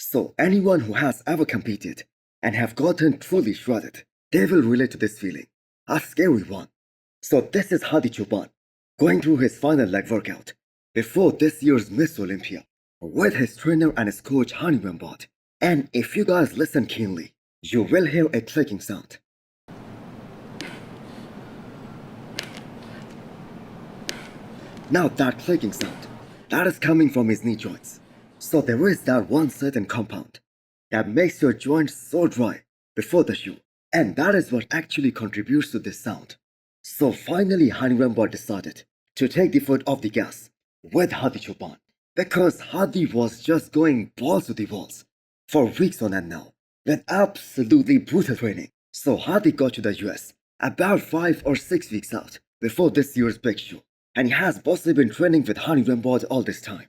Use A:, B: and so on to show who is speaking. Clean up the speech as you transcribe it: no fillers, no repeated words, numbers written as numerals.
A: So anyone who has ever competed and have gotten truly shredded, they will relate to this feeling. A scary one. So this is Hadi going through his final leg workout before this year's Miss Olympia with his trainer and his coach Hani Rambod. And if you guys listen keenly, you will hear a clicking sound. Now that clicking sound, that is coming from his knee joints. So there is that one certain compound that makes your joints so dry before the shoe. And that is what actually contributes to this sound. So finally Hani Rambod decided to take the foot off the gas with Hadi Chopin because Hadi was just going balls to the walls for weeks on end now with absolutely brutal training. So Hadi got to the US about 5 or 6 weeks out before this year's big show. And he has possibly been training with Hani Rambod all this time.